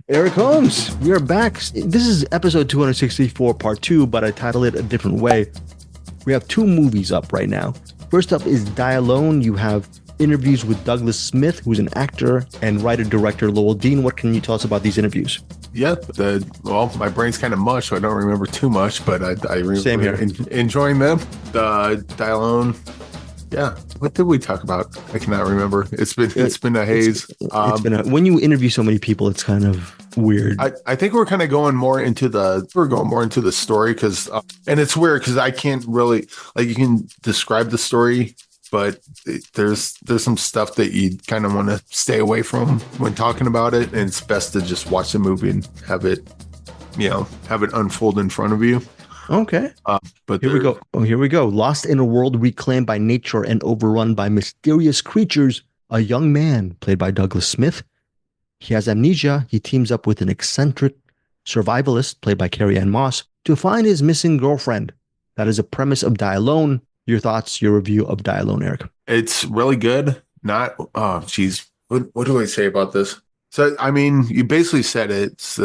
Eric Holmes, we are back. This is episode 264, part 2, but I titled it a different way. We have 2 movies up right now. First up is Die Alone. You have interviews with Douglas Smith, who's an actor, and writer-director Lowell Dean. What can you tell us about these interviews? Yeah, my brain's kind of mush, so I don't remember too much, but I really Same here. Enjoying them. The Die Alone. Yeah, what did we talk about? I cannot remember. It's been a haze. When you interview so many people, it's kind of weird. I think we're kind of going more into the story because, and it's weird because I can't really you can describe the story, but there's some stuff that you kind of want to stay away from when talking about it, and it's best to just watch the movie and have it unfold in front of you. Okay. But here we go. Here we go. Lost in a world reclaimed by nature and overrun by mysterious creatures, a young man, played by Douglas Smith. He has amnesia. He teams up with an eccentric survivalist, played by Carrie-Anne Moss, to find his missing girlfriend. That is a premise of Die Alone. Your thoughts, your review of Die Alone, Eric? It's really good. What do I say about this? So, I mean, you basically said it's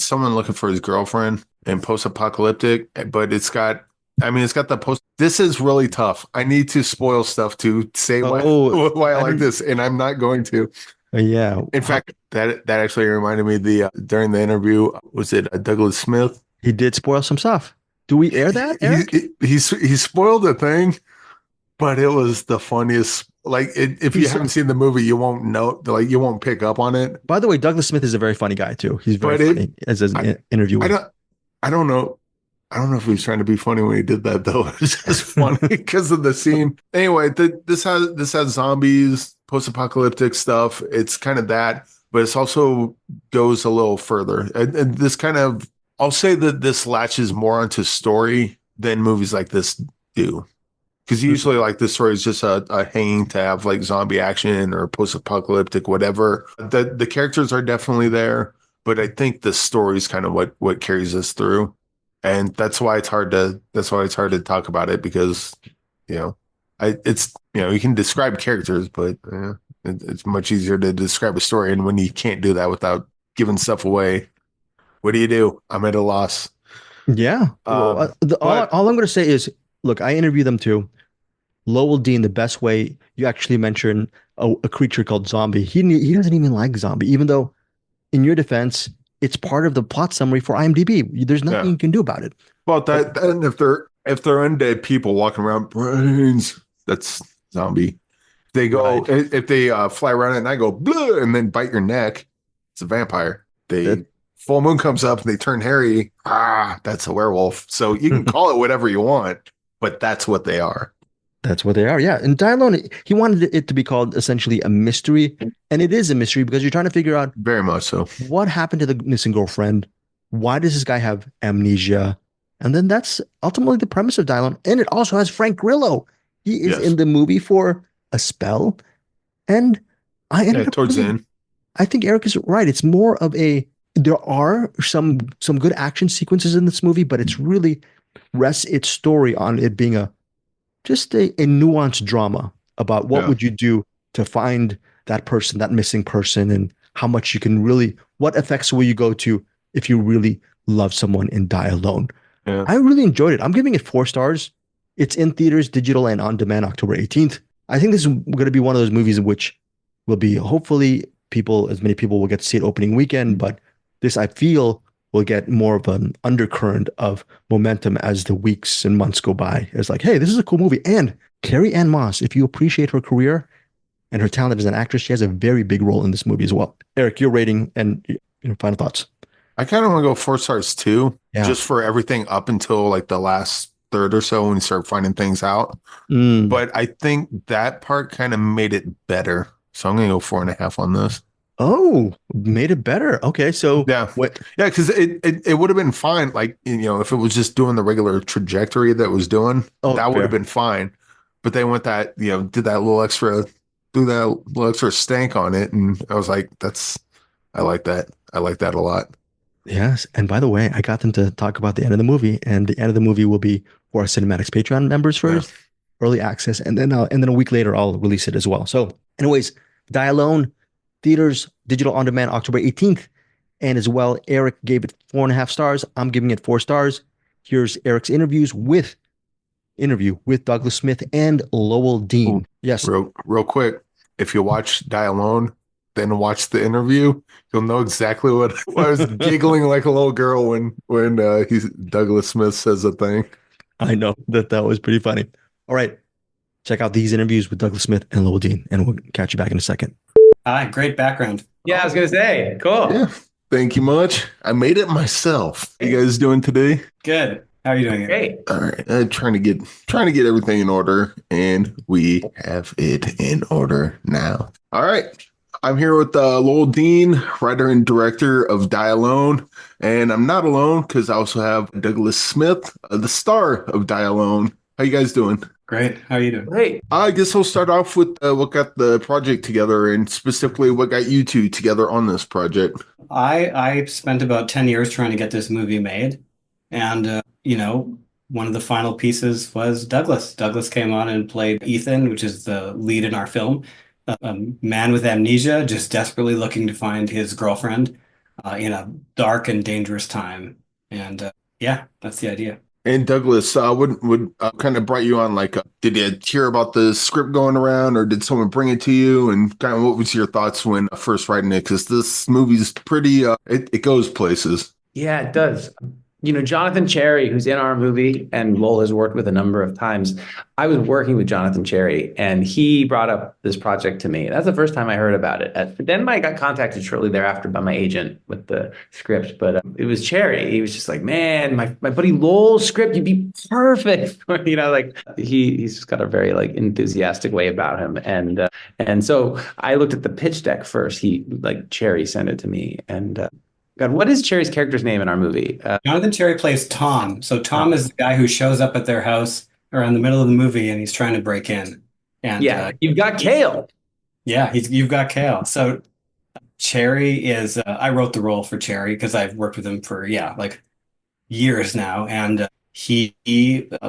someone looking for his girlfriend and post-apocalyptic, but it's got the post. This is really tough. I need to spoil stuff to say why I like this, and I'm not going to. Yeah. In fact, that actually reminded me during the interview, was it Douglas Smith? He did spoil some stuff. Do we air that, Eric? He spoiled a thing, but it was the funniest. If you haven't seen the movie, you won't know. You won't pick up on it. By the way, Douglas Smith is a very funny guy too. He's very funny as an interviewer. I don't know. I don't know if he was trying to be funny when he did that though. It's just funny because of the scene. Anyway, this has zombies, post-apocalyptic stuff. It's kind of that, but it's also goes a little further. And this kind of, I'll say that this latches more onto story than movies like this do. Because usually this story is just a hanging to have zombie action or post-apocalyptic, whatever. The characters are definitely there, but I think the story is kind of what carries us through. And that's why it's hard to talk about it because, you can describe characters, but it's much easier to describe a story. And when you can't do that without giving stuff away, what do? I'm at a loss. Yeah. All I'm going to say is, look, I interview them too. Lowell Dean, the best way you actually mention a creature called zombie. He doesn't even like zombie, even though in your defense, it's part of the plot summary for IMDb. There's nothing you can do about it. Well, then if they're undead people walking around brains, that's zombie. They go if they fly around and I go bleh, and then bite your neck, it's a vampire. Full moon comes up and they turn hairy. That's a werewolf. So you can call it whatever you want, but that's what they are. That's what they are, yeah. And Die Alone, he wanted it to be called essentially a mystery, and it is a mystery because you're trying to figure out very much so what happened to the missing girlfriend. Why does this guy have amnesia? And then that's ultimately the premise of Die Alone. And it also has Frank Grillo. He is in the movie for a spell, and I ended up towards the end. I think Eric is right. It's more of there are some good action sequences in this movie, but it's really rests its story on it being just a nuanced drama about what would you do to find that person, that missing person, and how much you can what effects will you go to if you really love someone in Die Alone. Yeah. I really enjoyed it. I'm giving it 4 stars. It's in theaters, digital, and on demand October 18th. I think this is going to be one of those movies in which will be hopefully as many people will get to see it opening weekend, but this I feel will get more of an undercurrent of momentum as the weeks and months go by. It's hey, this is a cool movie. And Carrie-Anne Moss, if you appreciate her career and her talent as an actress, she has a very big role in this movie as well. Eric, your rating and your final thoughts. I kind of want to go 4 stars too, just for everything up until the last third or so when you start finding things out. But I think that part kind of made it better. So I'm going to go 4.5 on this. Oh, made it better. Okay, so because it would have been fine, if it was just doing the regular trajectory that it was doing, that would have been fine. But they went that, did that little extra, stank on it, and I was like, I like that. I like that a lot. Yes, and by the way, I got them to talk about the end of the movie, and the end of the movie will be for our CinemAddicts Patreon members first, early access, and then a week later I'll release it as well. So, anyways, Die Alone. Theaters, digital on demand, October 18th. And as well, Eric gave it 4.5 stars. I'm giving it 4 stars. Here's Eric's interview with Douglas Smith and Lowell Dean. Ooh, Yes. real quick. If you watch Die Alone, then watch the interview, you'll know exactly what I was giggling like a little girl when Douglas Smith says a thing. I know that was pretty funny. All right. Check out these interviews with Douglas Smith and Lowell Dean, and we'll catch you back in a second. Hi, great background. Yeah, I was gonna say, cool. Yeah. Thank you much. I made it myself. How you guys doing today? Good. How are you doing? Great. All right. Trying to get everything in order, and we have it in order now. All right. I'm here with Lowell Dean, writer and director of Die Alone. And I'm not alone because I also have Douglas Smith, the star of Die Alone. How you guys doing? Great. How are you doing? Great. I guess we'll start off with what got the project together and specifically what got you two together on this project. I spent about 10 years trying to get this movie made. And, one of the final pieces was Douglas. Douglas came on and played Ethan, which is the lead in our film. A man with amnesia, just desperately looking to find his girlfriend in a dark and dangerous time. And that's the idea. And Douglas, what kind of brought you on? Like, did you hear about the script going around, or did someone bring it to you? And kind of what was your thoughts when first writing it? Because this movie's pretty, it goes places. Yeah, it does. Jonathan Cherry, who's in our movie and Lowell has worked with a number of times. I was working with Jonathan Cherry and he brought up this project to me. That's the first time I heard about it. Then I got contacted shortly thereafter by my agent with the script, but it was Cherry. He was just like, man, my buddy Lowell's script, you'd be perfect. He's just got a very enthusiastic way about him. And so I looked at the pitch deck first. Cherry sent it to me and God, what is Cherry's character's name in our movie? Jonathan Cherry plays Tom. So Tom is the guy who shows up at their house around the middle of the movie and he's trying to break in. And you've got Kale. Yeah, you've got Kale. So Cherry is, I wrote the role for Cherry because I've worked with him for, years now. And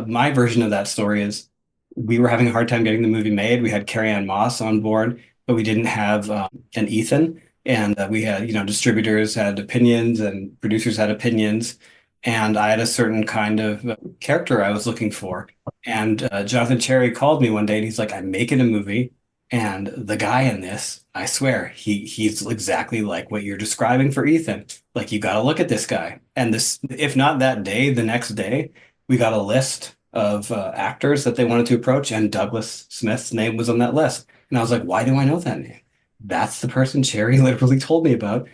my version of that story is we were having a hard time getting the movie made. We had Carrie-Anne Moss on board, but we didn't have an Ethan. And we had, distributors had opinions and producers had opinions. And I had a certain kind of character I was looking for. And Jonathan Cherry called me one day and he's like, I'm making a movie. And the guy in this, I swear, he's exactly like what you're describing for Ethan. Like, you got to look at this guy. And this, if not that day, the next day, we got a list of actors that they wanted to approach. And Douglas Smith's name was on that list. And I was like, why do I know that name? That's the person Cherry literally told me about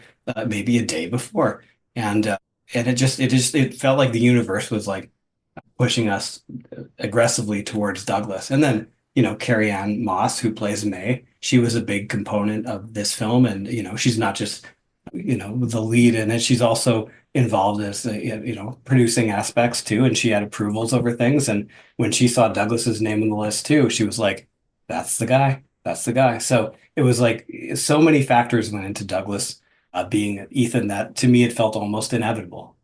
maybe a day before. And it felt like the universe was like pushing us aggressively towards Douglas. And then, Carrie-Anne Moss, who plays May, she was a big component of this film. And, she's not just, the lead in it. She's also involved as, producing aspects too. And she had approvals over things. And when she saw Douglas's name on the list too, she was like, that's the guy. That's the guy. So it was like so many factors went into Douglas being Ethan that to me it felt almost inevitable.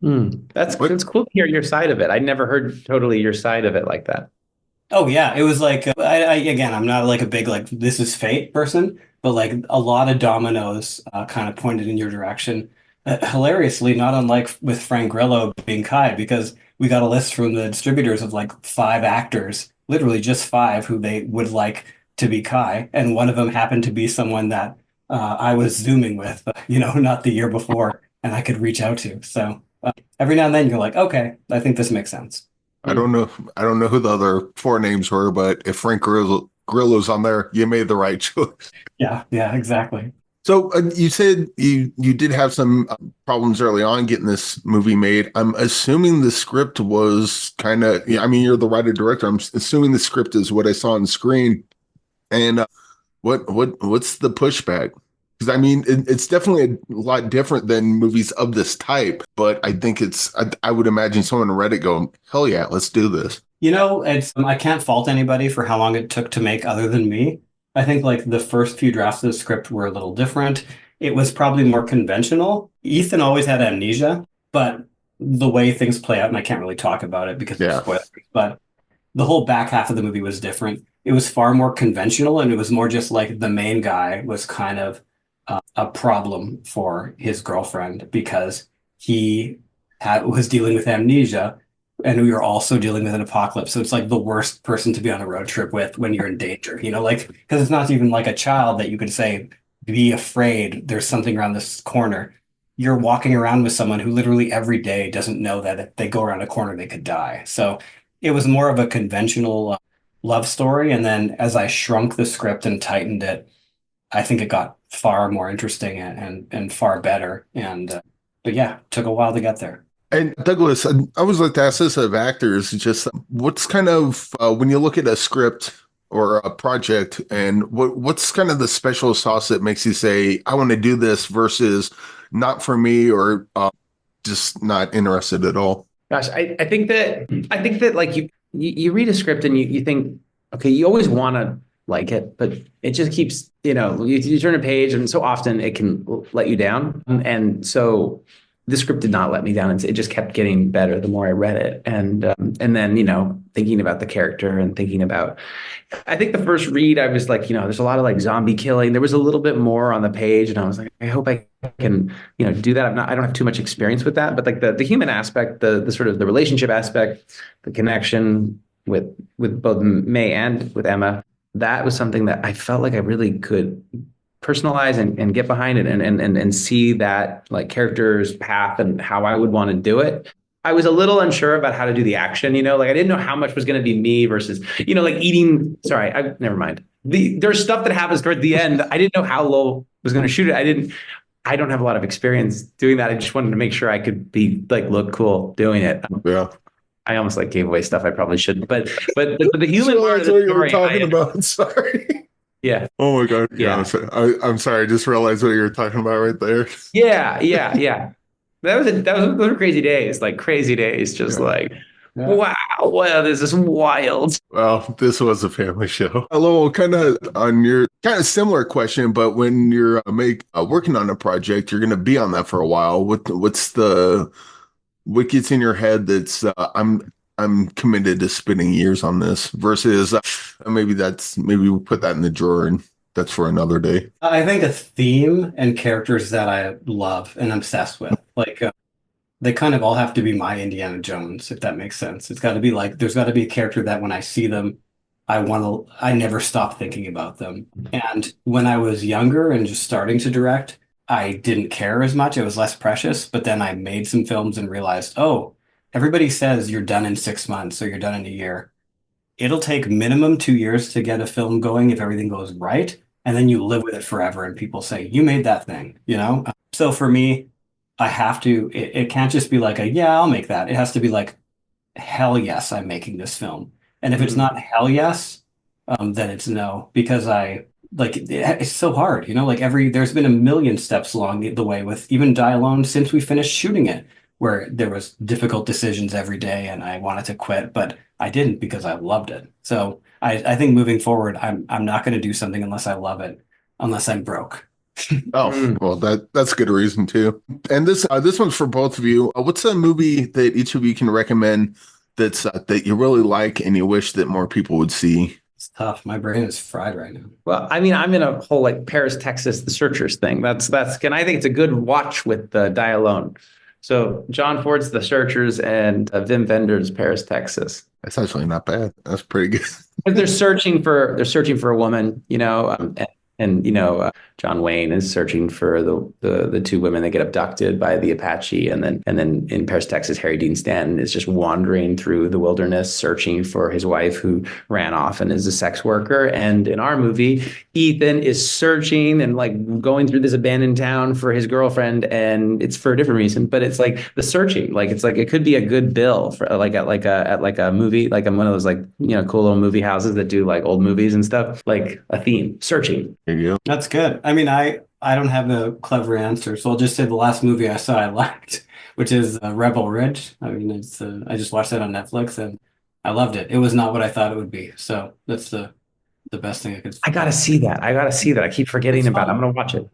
It's cool to hear your side of it. I never heard totally your side of it like that. Oh yeah, it was like I'm not like a big this is fate person, but like a lot of dominoes kind of pointed in your direction. Hilariously, not unlike with Frank Grillo being Kai, because we got a list from the distributors of like 5 actors, literally just 5 who they would like to be Kai, and one of them happened to be someone that I was Zooming with, not the year before, and I could reach out to. So every now and then you're like, okay, I think this makes sense. I don't know who the other 4 names were, but if Frank Grillo's on there, you made the right choice. Yeah, exactly. So you said you did have some problems early on getting this movie made. I'm assuming the script was kind of, you're the writer director. I'm assuming the script is what I saw on screen. And what's the pushback? Because it's definitely a lot different than movies of this type. But I think I would imagine someone read it go, hell yeah, let's do this. I can't fault anybody for how long it took to make other than me. I think like the first few drafts of the script were a little different. It was probably more conventional. Ethan always had amnesia, but the way things play out, and I can't really talk about it because of spoilers, but the whole back half of the movie was different. It was far more conventional, and it was more just like the main guy was kind of a problem for his girlfriend because he was dealing with amnesia, and we were also dealing with an apocalypse. So it's like the worst person to be on a road trip with when you're in danger, like, because it's not even like a child that you could say, be afraid, there's something around this corner. You're walking around with someone who literally every day doesn't know that if they go around a corner, they could die. So it was more of a conventional love story. And then as I shrunk the script and tightened it, I think it got far more interesting and far better. And but yeah, took a while to get there. And Douglas, I always like to ask this of actors, just what's kind of when you look at a script or a project, and what's kind of the special sauce that makes you say, I want to do this versus not for me, or just not interested at all? Gosh, I think that like you read a script and you think, okay, you always want to like it, but it just keeps, you turn a page and so often it can let you down. And so the script did not let me down. It just kept getting better the more I read it. And then, thinking about the character and thinking about, I think the first read, I was like, there's a lot of like zombie killing. There was a little bit more on the page. And I was like, I hope I can, do that. I don't have too much experience with that, but like the human aspect, the sort of the relationship aspect, the connection with both May and with Emma, that was something that I felt like I really could personalize and get behind it and see that like character's path and how I would want to do it. I was a little unsure about how to do the action, like I didn't know how much was going to be me versus, like eating. Sorry, never mind. There's stuff that happens toward the end. I didn't know how Lowell was going to shoot it. I don't have a lot of experience doing that. I just wanted to make sure I could be like, look cool doing it. Yeah. I almost like gave away stuff I probably shouldn't, but the human part of the what story, you were talking about. Sorry. Yeah. Oh my God. Yeah. I'm sorry. I just realized what you were talking about right there. Yeah. Those were crazy days, like crazy days. Just like, wow, this is wild. Well, this was a family show. Hello, kind of on your kind of similar question, but when you're working on a project, you're going to be on that for a while. What gets in your head that's I'm committed to spending years on this versus maybe we'll put that in the drawer and that's for another day. I think a theme and characters that I love and obsessed with, like they kind of all have to be my Indiana Jones, if that makes sense. It's got to be like, there's got to be a character that when I see them, I never stop thinking about them. And when I was younger and just starting to direct, I didn't care as much. It was less precious. But then I made some films and realized, oh, everybody says you're done in 6 months or you're done in a year. It'll take minimum 2 years to get a film going if everything goes right. And then you live with it forever. And people say, you made that thing, So for me, I have to, it can't just be like I'll make that. It has to be like, hell yes, I'm making this film. And if it's not hell yes, then it's no, because it's so hard, there's been a million steps along the way with even Die Alone since we finished shooting it, where there was difficult decisions every day and I wanted to quit, but I didn't because I loved it. So I think moving forward, I'm not going to do something unless I love it, unless I'm broke. Oh, well, that's a good reason too. And this one's for both of you. What's a movie that each of you can recommend that you really like and you wish that more people would see? It's tough. My brain is fried right now. Well, I mean, I'm in a whole like Paris, Texas, The Searchers thing. That's and I think it's a good watch with Die Alone. So John Ford's The Searchers and Wim Wenders' Paris, Texas. That's actually not bad. That's pretty good. But they're searching for a woman, John Wayne is searching for the two women that get abducted by the Apache, and then in Paris, Texas, Harry Dean Stanton is just wandering through the wilderness searching for his wife who ran off and is a sex worker. And in our movie, Ethan is searching and like going through this abandoned town for his girlfriend, and it's for a different reason. But it's like the searching, like it's like it could be a good bill for at a movie, like one of those cool little movie houses that do like old movies and stuff, like a theme, searching. There you go. That's good. I mean, I don't have a clever answer, so I'll just say the last movie I saw I liked, which is Rebel Ridge. I mean, it's I just watched that on Netflix and I loved it. It was not what I thought it would be, so that's the best thing I could. I gotta see that. I keep forgetting about it. I'm gonna watch it.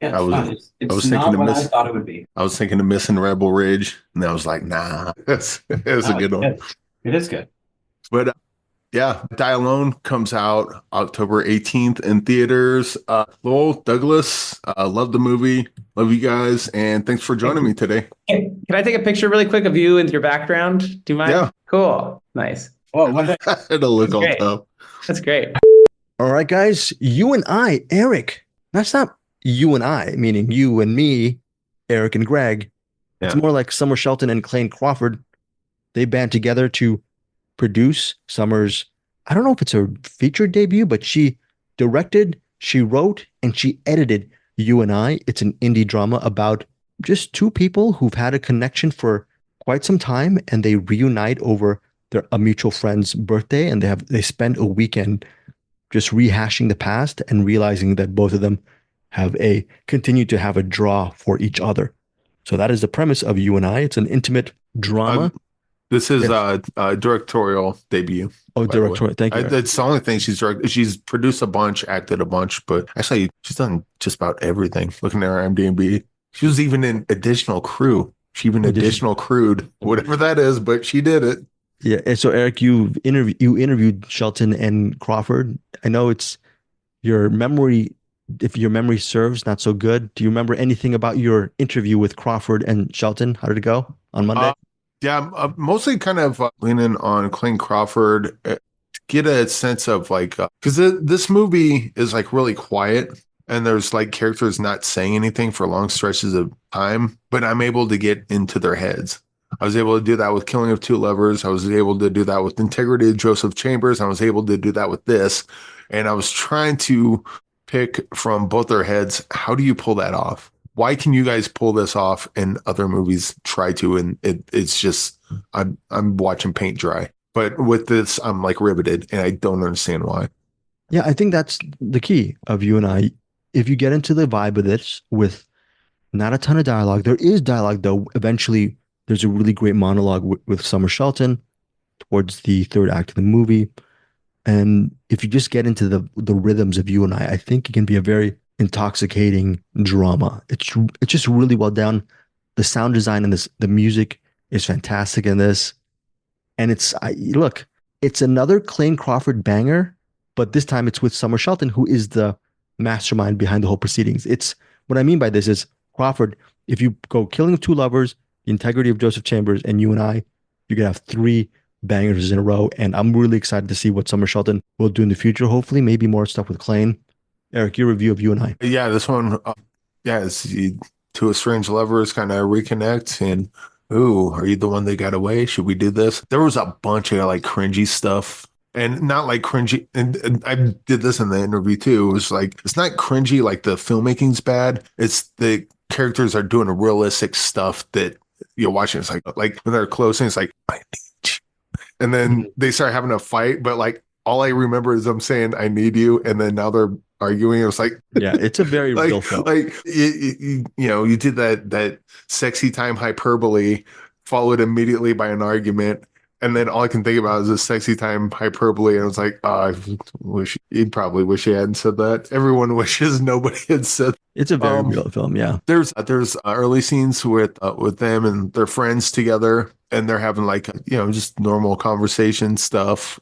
Yeah, I was it's thinking not what I I thought it would be. was thinking of Missing Rebel Ridge, and I was like, nah, that's a good one. It is good. But Yeah, Die Alone comes out October 18th in theaters. Lowell, Douglas, love the movie. Love you guys. And thanks for joining me today. Can I take a picture really quick of you and your background? Do you mind? Yeah. Cool. Nice. Whoa, what? It'll look That's all great. tough. That's great. All right, guys, you and I, Eric. That's not you and I, meaning you and me, Eric and Greg. It's Yeah. more like Summer Shelton and Clayne Crawford. They band together to produce Summer's, I don't know if it's her feature debut, but she directed, she wrote, and she edited You and I. It's an indie drama about just two people who've had a connection for quite some time, and they reunite over a mutual friend's birthday, and they spend a weekend just rehashing the past and realizing that both of them continue to have a draw for each other. So that is the premise of You and I. It's an intimate drama. This is Yes. directorial debut. Oh, by the way. directorial. Thank you. That's the only thing she's directed. She's produced a bunch, acted a bunch, but actually she's done just about everything. Looking at her IMDb, she was even in additional crew. She even additional crewed, whatever that is, but she did it. Yeah. And so, Eric, you interviewed Shelton and Crawford. I know it's your memory, if your memory serves, not so good. Do you remember anything about your interview with Crawford and Shelton? How did it go on Monday? Yeah, mostly kind of leaning on Clayne Crawford to get a sense of like, because this movie is like really quiet and there's like characters not saying anything for long stretches of time, but I'm able to get into their heads. I was able to do that with Killing of Two Lovers. I was able to do that with Integrity of Joseph Chambers. I was able to do that with this. And I was trying to pick from both their heads, how do you pull that off? Why can you guys pull this off and other movies try to? And it's just, I'm watching paint dry. But with this, I'm like riveted and I don't understand why. Yeah, I think that's the key of You and I. If you get into the vibe of this with not a ton of dialogue, there is dialogue though. Eventually, there's a really great monologue with Summer Shelton towards the third act of the movie. And if you just get into the rhythms of You and I think it can be a very intoxicating drama. It's just really well done. The sound design and the music is fantastic in this. And look, it's another Clayne Crawford banger, but this time it's with Summer Shelton, who is the mastermind behind the whole proceedings. It's what I mean by this is Crawford, if you go Killing of Two Lovers, The Integrity of Joseph Chambers, and You and I, you can have three bangers in a row. And I'm really excited to see what Summer Shelton will do in the future. Hopefully, maybe more stuff with Clayne. Eric, your review of You and I. Yeah, this one, it's two estranged lovers kind of reconnect and, ooh, are you the one that got away? Should we do this? There was a bunch of like cringy stuff and not like cringy. And I did this in the interview too. It was like, it's not cringy like the filmmaking's bad. It's the characters are doing realistic stuff that you're watching. It's like when they're close and it's like, and then they start having a fight, but like all I remember is them saying, I need you. And then now they're arguing. It was like, yeah, it's a very like, real film. Like, you did that sexy time hyperbole followed immediately by an argument. And then all I can think about is this sexy time hyperbole. And I was like, oh, you'd probably wish he hadn't said that. Everyone wishes nobody had said that. It's a very real film. Yeah. There's early scenes with them and their friends together. And they're having like, just normal conversation stuff.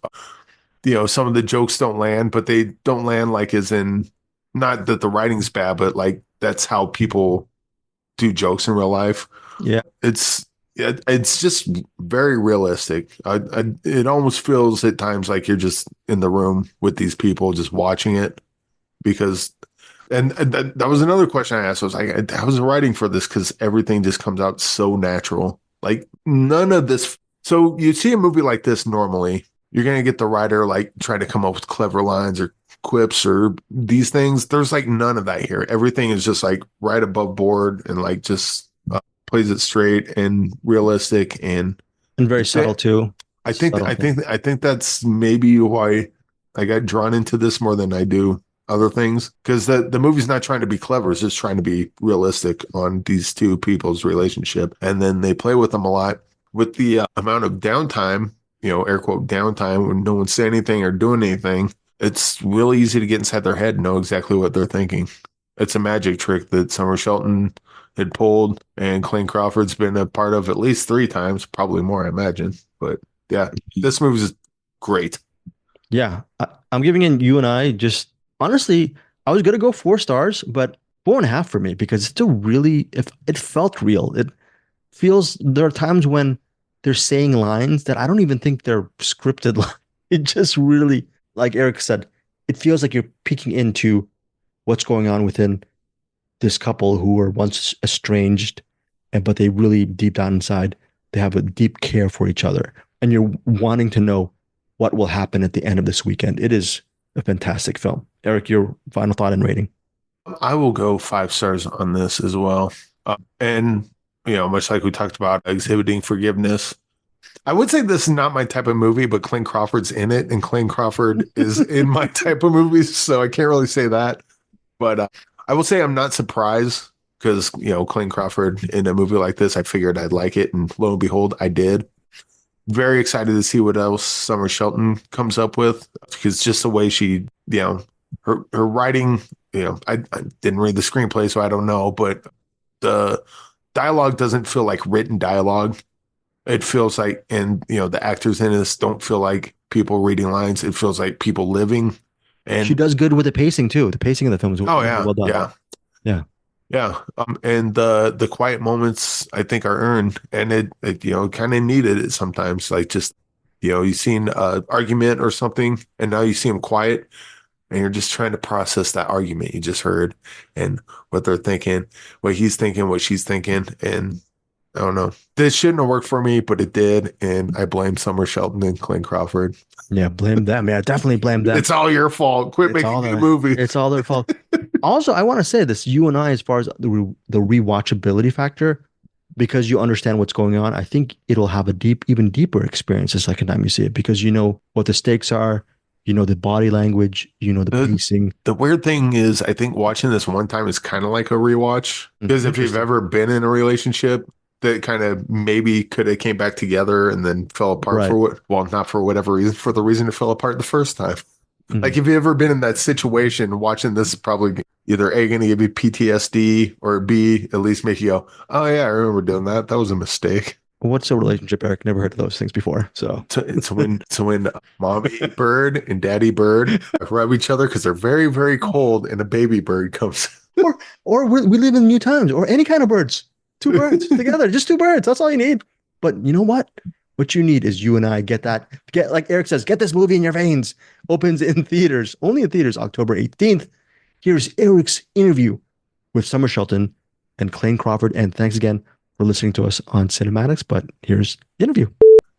Some of the jokes don't land, but they don't land like as in not that the writing's bad, but like that's how people do jokes in real life. Yeah. It's just very realistic. It almost feels at times like you're just in the room with these people just watching it because and that was another question I asked. I was like, I was writing for this because everything just comes out so natural. Like none of this. So you see a movie like this normally, you're going to get the writer like trying to come up with clever lines or quips or these things. There's like none of that here. Everything is just like right above board and like just plays it straight and realistic and very subtle too. I think that's maybe why I got drawn into this more than I do other things, because the movie's not trying to be clever. It's just trying to be realistic on these two people's relationship. And then they play with them a lot with the amount of downtime, air quote downtime when no one's saying anything or doing anything. It's really easy to get inside their head and know exactly what they're thinking. It's a magic trick that Summer Shelton had pulled and Clayne Crawford's been a part of at least 3 times, probably more, I imagine. But yeah, this movie's great. Yeah, I'm giving in you and I just honestly, I was gonna go 4 stars, but 4.5 for me because it's a really it felt real. It feels there are times when they're saying lines that I don't even think they're scripted. It just really, like Eric said, it feels like you're peeking into what's going on within this couple who were once estranged, and but they really deep down inside they have a deep care for each other, and you're wanting to know what will happen at the end of this weekend. It is a fantastic film. Eric, your final thought and rating? I will go 5 stars on this as well. And, much like we talked about exhibiting forgiveness, I would say this is not my type of movie, but Clayne Crawford's in it, and Clayne Crawford is in my type of movies, so I can't really say that. But I will say I'm not surprised because, Clayne Crawford in a movie like this, I figured I'd like it, and lo and behold, I did. Very excited to see what else Summer Shelton comes up with, because just the way she, her writing, I didn't read the screenplay, so I don't know, but the dialogue doesn't feel like written dialogue. It feels like, and the actors in this don't feel like people reading lines. It feels like people living. And she does good with the pacing too. The pacing of the film is well done. Yeah. And the quiet moments I think are earned, and it kind of needed it sometimes. Like just you've seen an argument or something, and now you see them quiet, and you're just trying to process that argument you just heard and what they're thinking, what he's thinking, what she's thinking, and I don't know. This shouldn't have worked for me, but it did, and I blame Summer Shelton and Clayne Crawford. Yeah, blame them. Yeah, definitely blame them. It's all your fault. Quit making a movie. It's all their fault. Also, I want to say this, you and I, as far as the rewatchability factor, because you understand what's going on, I think it'll have a even deeper experience the second time you see it, because you know what the stakes are, the body language, the pacing. The weird thing is, I think watching this one time is kind of like a rewatch, because if you've ever been in a relationship that kind of maybe could have came back together and then fell apart not for whatever reason, for the reason it fell apart the first time. Mm-hmm. Like if you've ever been in that situation, watching this is probably either A, going to give you PTSD, or B, at least make you go, oh yeah, I remember doing that. That was a mistake. What's a relationship, Eric? Never heard of those things before. So it's when mommy bird and daddy bird rub each other because they're very, very cold, and a baby bird comes. or we live in new times, or any kind of birds. 2 birds together, just 2 birds. That's all you need. But you know what? What you need is you and I get like Eric says, get this movie in your veins. Opens in theaters, only in theaters, October 18th. Here's Eric's interview with Summer Shelton and Clayne Crawford. And thanks again for listening to us on CinemAddicts. But here's the interview.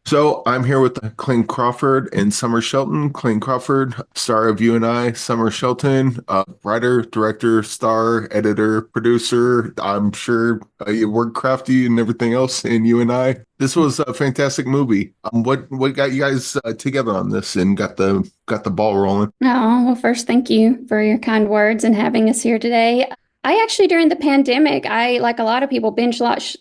So I'm here with Clayne Crawford and Summer Shelton. Clayne Crawford, star of You and I. Summer Shelton, writer, director, star, editor, producer. I'm sure you work crafty and everything else in You and I. This was a fantastic movie. What got you guys together on this and got the ball rolling? Oh, well, first, thank you for your kind words and having us here today. I actually, during the pandemic, I, like a lot of people, binge watched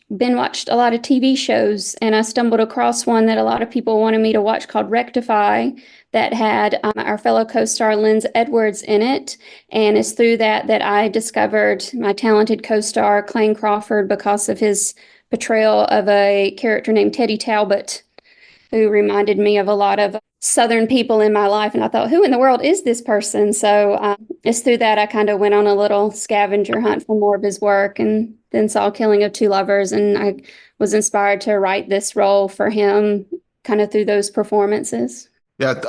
a lot of TV shows, and I stumbled across one that a lot of people wanted me to watch called Rectify, that had our fellow co-star Lynn Edwards in it. And it's through that I discovered my talented co-star Clayne Crawford, because of his portrayal of a character named Teddy Talbot, who reminded me of a lot of Southern people in my life. And I thought, who in the world is this person? So it's through that I kind of went on a little scavenger hunt for more of his work, and then saw Killing of Two Lovers. And I was inspired to write this role for him kind of through those performances. Yeah,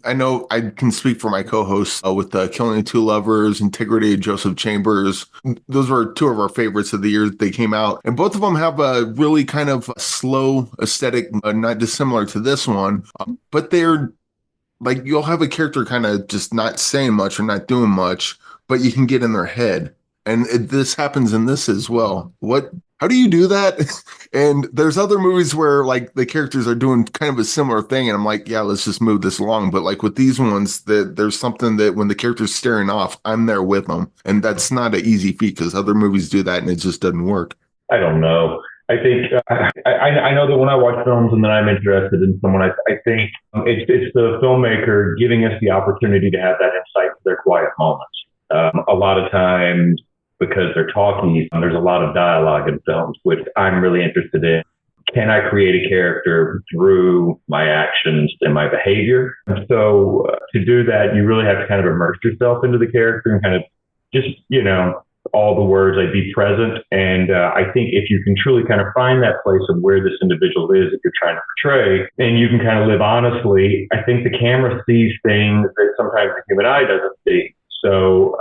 I know I can speak for my co-hosts with Killing of Two Lovers, Integrity, Joseph Chambers. Those were 2 of our favorites of the year that they came out. And both of them have a really kind of slow aesthetic, not dissimilar to this one. But they're like, you'll have a character kind of just not saying much or not doing much, but you can get in their head. And this happens in this as well. How do you do that? And there's other movies where like the characters are doing kind of a similar thing, and I'm like, yeah, let's just move this along. But like with these ones, there's something that when the character's staring off, I'm there with them, and that's not an easy feat, because other movies do that and it just doesn't work. I don't know. I think I know that when I watch films and then I'm interested in someone, I think it's the filmmaker giving us the opportunity to have that insight to their quiet moments. A lot of times, because they're talking, there's a lot of dialogue in films, which I'm really interested in. can I create a character through my actions and my behavior? And so to do that, you really have to kind of immerse yourself into the character and kind of just, all the words, like be present. And I think if you can truly kind of find that place of where this individual is that you're trying to portray, and you can kind of live honestly, I think the camera sees things that sometimes the human eye doesn't see. So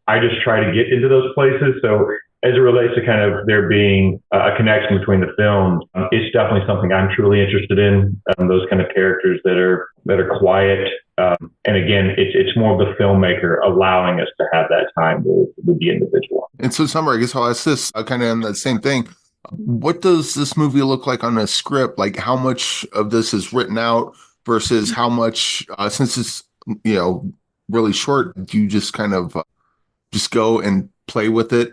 I just try to get into those places. So as it relates to kind of there being a connection between the films, it's definitely something I'm truly interested in. Those kind of characters that are quiet, and again, it's more of the filmmaker allowing us to have that time with the individual. And so, Summer, I guess I'll ask this kind of on the same thing. What does this movie look like on a script? Like, how much of this is written out versus how much, since it's really short, do you just kind of just go and play with it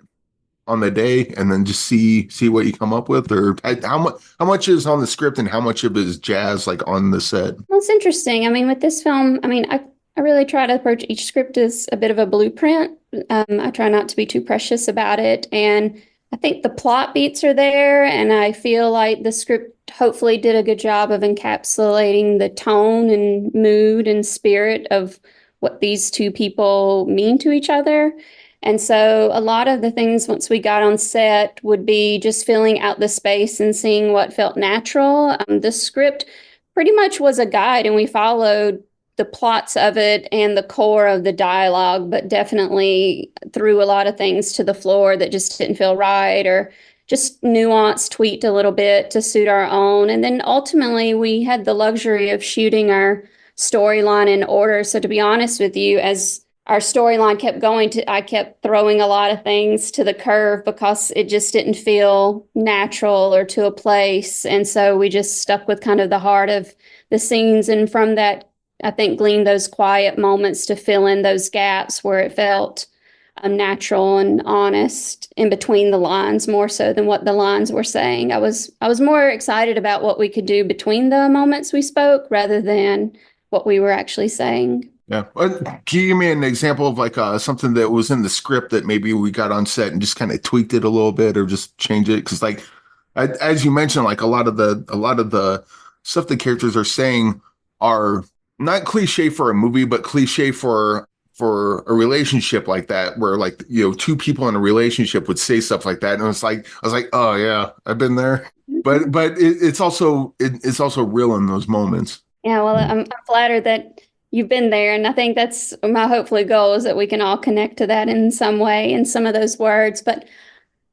on the day and then just see what you come up with? Or how much is on the script and how much of it is jazz, like on the set? Well, it's interesting. I mean, with this film, I really try to approach each script as a bit of a blueprint. I try not to be too precious about it. And I think the plot beats are there. And I feel like the script hopefully did a good job of encapsulating the tone and mood and spirit of what these two people mean to each other. And so a lot of the things once we got on set would be just filling out the space and seeing what felt natural. The script pretty much was a guide, and we followed the plots of it and the core of the dialogue, but definitely threw a lot of things to the floor that just didn't feel right, or just nuanced, tweaked a little bit to suit our own. And then ultimately we had the luxury of shooting our storyline in order. So to be honest with you, as our storyline kept going, I kept throwing a lot of things to the curve because it just didn't feel natural or to a place. And so we just stuck with kind of the heart of the scenes. And from that, I think, gleaned those quiet moments to fill in those gaps where it felt natural and honest in between the lines, more so than what the lines were saying. I was more excited about what we could do between the moments we spoke rather than what we were actually saying. Yeah. Can you give me an example of like something that was in the script that maybe we got on set and just kind of tweaked it a little bit or just changed it? Because like, as you mentioned, like a lot of the stuff the characters are saying are not cliche for a movie, but cliche for a relationship like that, where like, two people in a relationship would say stuff like that. And I was like, oh yeah, I've been there. But it's also real in those moments. Yeah. Well, I'm flattered that you've been there. And I think that's my hopefully goal, is that we can all connect to that in some way in some of those words. But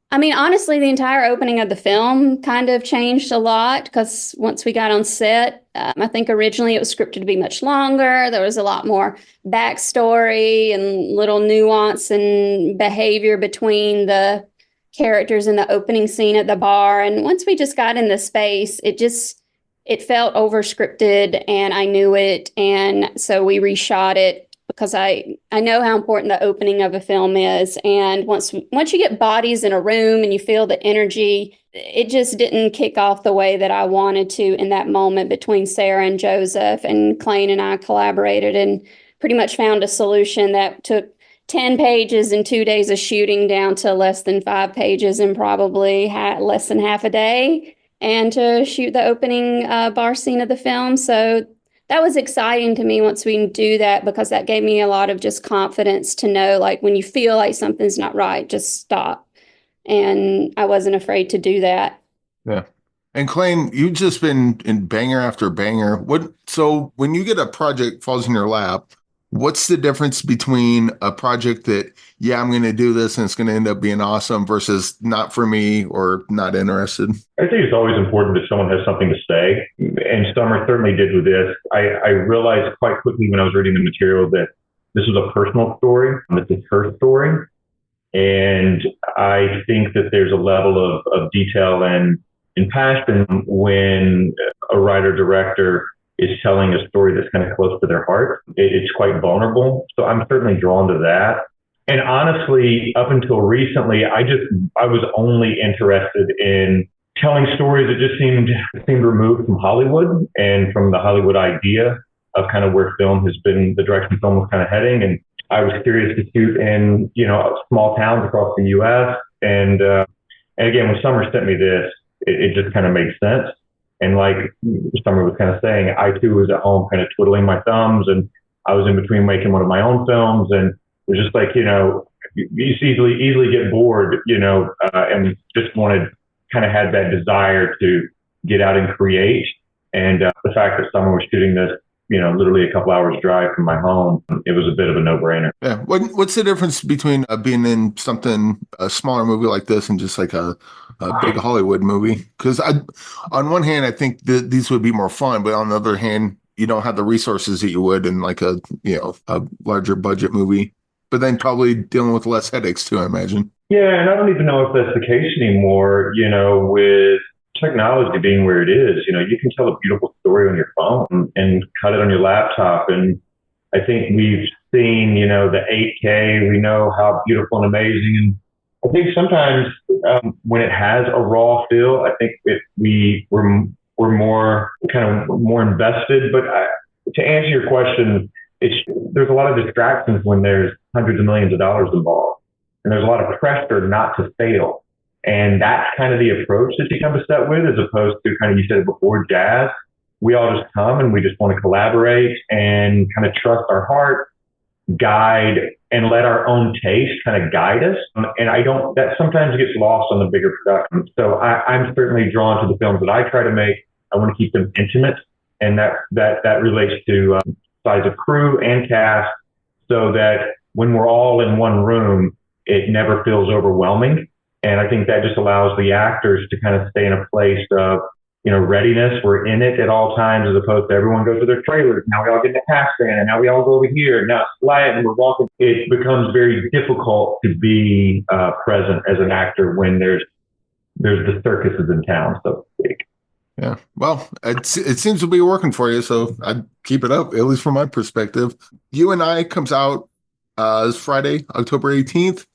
I mean, honestly, the entire opening of the film kind of changed a lot because once we got on set, I think originally it was scripted to be much longer. There was a lot more backstory and little nuance and behavior between the characters in the opening scene at the bar. And once we just got in the space, it felt over scripted, and I knew it. And so we reshot it because I know how important the opening of a film is. And once you get bodies in a room and you feel the energy, it just didn't kick off the way that I wanted to in that moment between Sarah and Joseph. And Clayne and I collaborated and pretty much found a solution that took 10 pages and 2 days of shooting down to less than 5 pages and probably less than half a day, and to shoot the opening bar scene of the film. So that was exciting to me once we do that, because that gave me a lot of just confidence to know, like, when you feel like something's not right, just stop. And I wasn't afraid to do that. Yeah. And Clayne, you've just been in banger after banger. So when you get a project falls in your lap, what's the difference between a project that, yeah, I'm going to do this and it's going to end up being awesome, versus not for me or not interested? I think it's always important that someone has something to say. And Summer certainly did with this. I realized quite quickly when I was reading the material that this was a personal story. This is her story. And I think that there's a level of detail and passion when a writer-director is telling a story that's kind of close to their heart. It's quite vulnerable. So I'm certainly drawn to that. And honestly, up until recently, I was only interested in telling stories that just seemed removed from Hollywood and from the Hollywood idea of kind of where film has been, the direction film was kind of heading. And I was curious to shoot in, small towns across the U.S. And again, when Summer sent me this, it just kind of makes sense. And like Summer was kind of saying, I too was at home kind of twiddling my thumbs, and I was in between making one of my own films, and it was just like, you easily get bored, and just kind of had that desire to get out and create. And the fact that Summer was shooting this, literally a couple hours drive from my home, it was a bit of a no-brainer. Yeah. What's the difference between being in something, a smaller movie like this, and just like a big Hollywood movie? Because on one hand, I think these would be more fun, but on the other hand, you don't have the resources that you would in like a larger budget movie. But then probably dealing with less headaches too, I imagine. Yeah, and I don't even know if that's the case anymore. With technology being where it is, you can tell a beautiful story on your phone and cut it on your laptop. And I think we've seen, the 8K, we know how beautiful and amazing. And I think sometimes when it has a raw feel, I think we're more invested. But to answer your question, there's a lot of distractions when there's hundreds of millions of dollars involved, and there's a lot of pressure not to fail. And that's kind of the approach that you come to set with, as opposed to kind of, you said it before, jazz. We all just come and we just want to collaborate and kind of trust our heart, guide, and let our own taste kind of guide us. And that sometimes gets lost on the bigger production. So I'm certainly drawn to the films that I try to make. I want to keep them intimate, and that relates to size of crew and cast, so that when we're all in one room, it never feels overwhelming. And I think that just allows the actors to kind of stay in a place of, readiness. We're in it at all times, as opposed to everyone goes to their trailers. Now we all get in the cast stand, and now we all go over here. Now it's flat, and we're walking. It becomes very difficult to be present as an actor when there's the circuses in town, so to speak. Yeah. Well, it seems to be working for you, so I'd keep it up, at least from my perspective. You and I comes out this Friday, October 18th.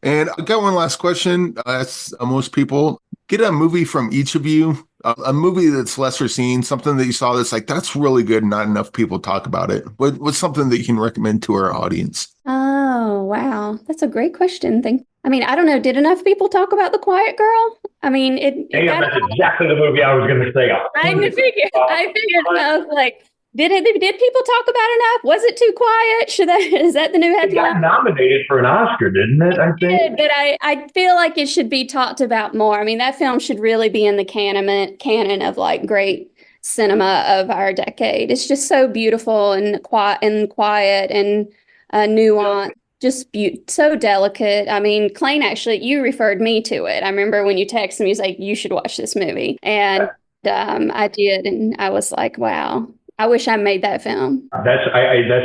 And I got one last question. As most people, get a movie from each of you, a movie that's lesser seen, something that you saw that's like, that's really good, and not enough people talk about it. What's something that you can recommend to our audience? Oh, wow. That's a great question. I don't know. Did enough people talk about The Quiet Girl? That's exactly the movie I was going to say. I figured. I was like, did people talk about it enough? Was it too quiet? Is that the new headline? It got nominated for an Oscar, didn't it? I think. But I feel like it should be talked about more. That film should really be in the canon of like great cinema of our decade. It's just so beautiful and quiet and nuanced. Just so delicate. Clayne, actually, you referred me to it. I remember when you texted me, he's like, you should watch this movie. And I did. And I was like, wow, I wish I made that film. That's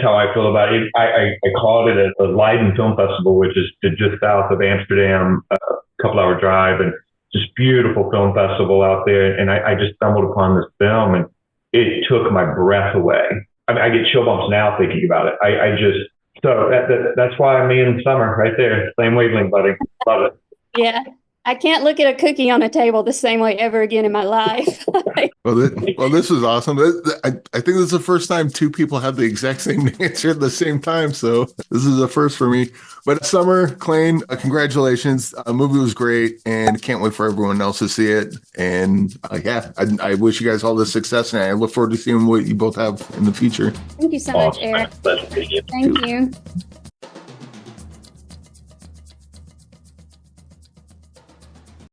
how I feel about it. I called it a Leiden Film Festival, which is just south of Amsterdam, a couple-hour drive, and just beautiful film festival out there. And I just stumbled upon this film, and it took my breath away. I get chill bumps now thinking about it. So that's why me and Summer right there, same wavelength, buddy. Love it. Yeah. I can't look at a cookie on a table the same way ever again in my life. Well, this is awesome. I think this is the first time two people have the exact same answer at the same time. So this is a first for me. But Summer, Clayne, congratulations. The movie was great, and can't wait for everyone else to see it. And I wish you guys all the success, and I look forward to seeing what you both have in the future. Thank you so much, Eric. Pleasure. Thank you.